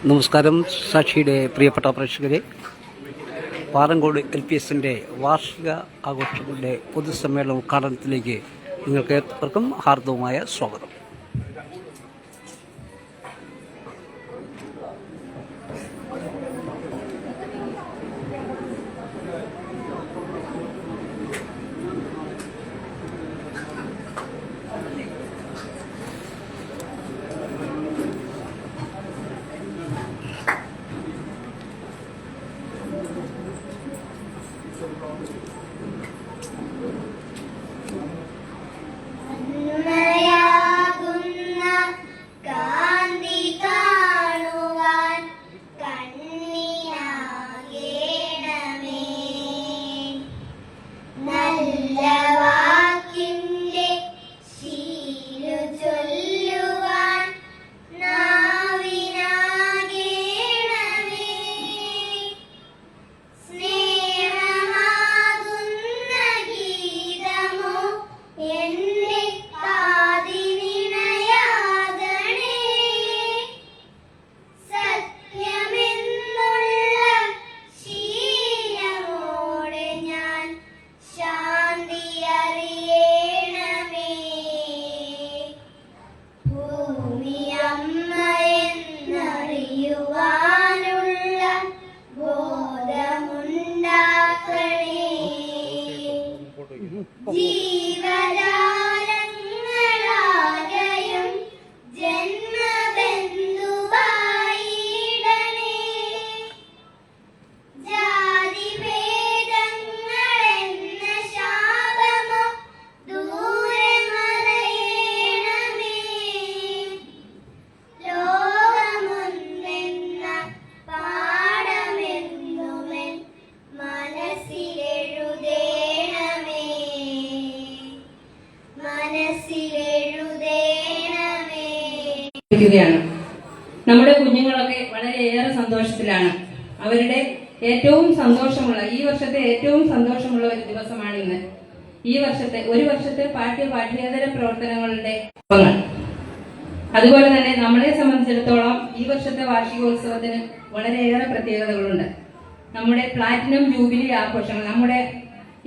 നമസ്കാരം. സാക്ഷിയുടെ പ്രിയപ്പെട്ട പ്രേക്ഷകരെ, പാറങ്കോട് LPSന്റെ വാർഷിക ആഘോഷങ്ങളുടെ പൊതുസമ്മേളന ഉദ്ഘാടനത്തിലേക്ക് നിങ്ങൾക്ക് ഏവർക്കും ഹാർദവമായ സ്വാഗതം. ജീവജാലങ്ങളാകയും ജന്മബന്ധുവായിടണേ. ജാതിഭേദങ്ങളെന്ന ശാപമോ ദൂരെ മറയണമേ. ലോകമൊന്നെന്ന പാഠമെന്നുമെൻ മനസ്സിലെഴുതേണമേ. നമ്മുടെ കുഞ്ഞുങ്ങളൊക്കെ വളരെയേറെ സന്തോഷത്തിലാണ്. അവരുടെ ഏറ്റവും സന്തോഷമുള്ള ഈ വർഷത്തെ ഏറ്റവും സന്തോഷമുള്ള ഒരു ദിവസമാണ് ഇന്ന്. ഒരു വർഷത്തെ പാഠ്യേതര പ്രവർത്തനങ്ങളുടെ അതുപോലെ തന്നെ നമ്മളെ സംബന്ധിച്ചിടത്തോളം ഈ വർഷത്തെ വാർഷികോത്സവത്തിന് വളരെയേറെ പ്രത്യേകതകളുണ്ട്. നമ്മുടെ പ്ലാറ്റിനം ജൂബിലി ആഘോഷങ്ങൾ, നമ്മുടെ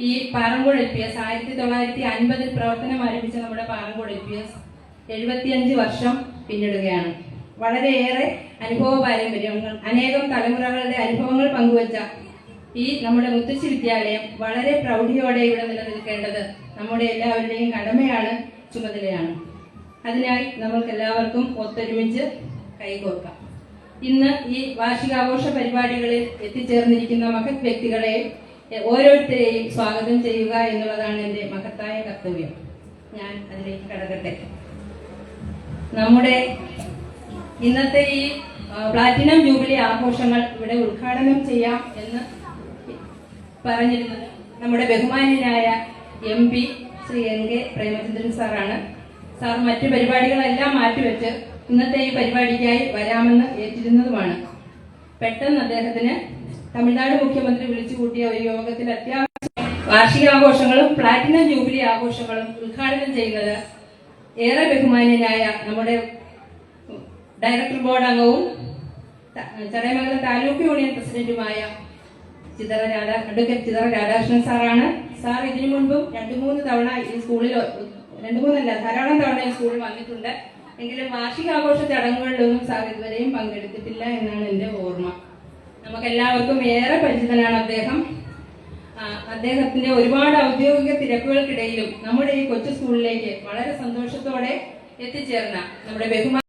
ഈ പാറങ്കോട് LPS 1950 പ്രവർത്തനം ആരംഭിച്ച നമ്മുടെ പാറങ്കോട് LPS 75 വർഷം പിന്നിടുകയാണ്. വളരെയേറെ അനുഭവ പാരമ്പര്യങ്ങൾ, അനേകം തലമുറകളുടെ അനുഭവങ്ങൾ പങ്കുവച്ച ഈ നമ്മുടെ മുത്തശ്ശി വിദ്യാലയം വളരെ പ്രൗഢിയോടെ ഇവിടെ നിലനിൽക്കേണ്ടത് നമ്മുടെ എല്ലാവരുടെയും കടമയാണ്, ചുമതലയാണ്. അതിനായി നമ്മൾക്ക് എല്ലാവർക്കും ഒത്തൊരുമിച്ച് കൈകോർക്കാം. ഇന്ന് ഈ വാർഷികാഘോഷ പരിപാടികളിൽ എത്തിച്ചേർന്നിരിക്കുന്ന മഹത് വ്യക്തികളെ ഓരോരുത്തരെയും സ്വാഗതം ചെയ്യുക എന്നുള്ളതാണ് എൻ്റെ മഹത്തായ കർത്തവ്യം. ഞാൻ അതിലേക്ക് കടക്കട്ടെ. നമ്മുടെ ഇന്നത്തെ ഈ പ്ലാറ്റിനം ജൂബിലി ആഘോഷങ്ങൾ ഇവിടെ ഉദ്ഘാടനം ചെയ്യാം എന്ന് പറഞ്ഞിരുന്നത് നമ്മുടെ ബഹുമാന്യനായ MP ശ്രീ NK പ്രേമചന്ദ്രൻ സാറാണ്. സാർ മറ്റു പരിപാടികളെല്ലാം മാറ്റിവെച്ച് ഇന്നത്തെ ഈ പരിപാടിക്കായി വരാമെന്ന് ഏറ്റിരുന്നതുമാണ്. പെട്ടെന്ന് അദ്ദേഹത്തിന് തമിഴ്നാട് മുഖ്യമന്ത്രി വിളിച്ചുകൂട്ടിയ ഒരു യോഗത്തിൽ അത്യാവശ്യം വാർഷികാഘോഷങ്ങളും പ്ലാറ്റിനം ജൂബിലി ആഘോഷങ്ങളും ഉദ്ഘാടനം ചെയ്യുന്നത് ഏറെ ബഹുമാന്യനായ നമ്മുടെ ഡയറക്ടർ ബോർഡ് അംഗവും ചടയമംഗലം താലൂക്ക് യൂണിയൻ പ്രസിഡന്റുമായ അഡ്വക്കേറ്റ് ചിതറ രാധാകൃഷ്ണൻ സാറാണ്. സാർ ഇതിനു മുൻപും ധാരാളം തവണ ഈ സ്കൂളിൽ വന്നിട്ടുണ്ട്. എങ്കിലും വാർഷികാഘോഷ ചടങ്ങുകളിലൊന്നും സാർ ഇതുവരെയും പങ്കെടുത്തിട്ടില്ല എന്നാണ് എൻ്റെ ഓർമ്മ. നമുക്കെല്ലാവർക്കും ഏറെ പരിചിതനാണ് അദ്ദേഹം. അദ്ദേഹത്തിന്റെ ഒരുപാട് ഔദ്യോഗിക തിരക്കുകൾക്കിടയിലും നമ്മുടെ ഈ കൊച്ചു സ്കൂളിലേക്ക് വളരെ സന്തോഷത്തോടെ എത്തിച്ചേർന്ന നമ്മുടെ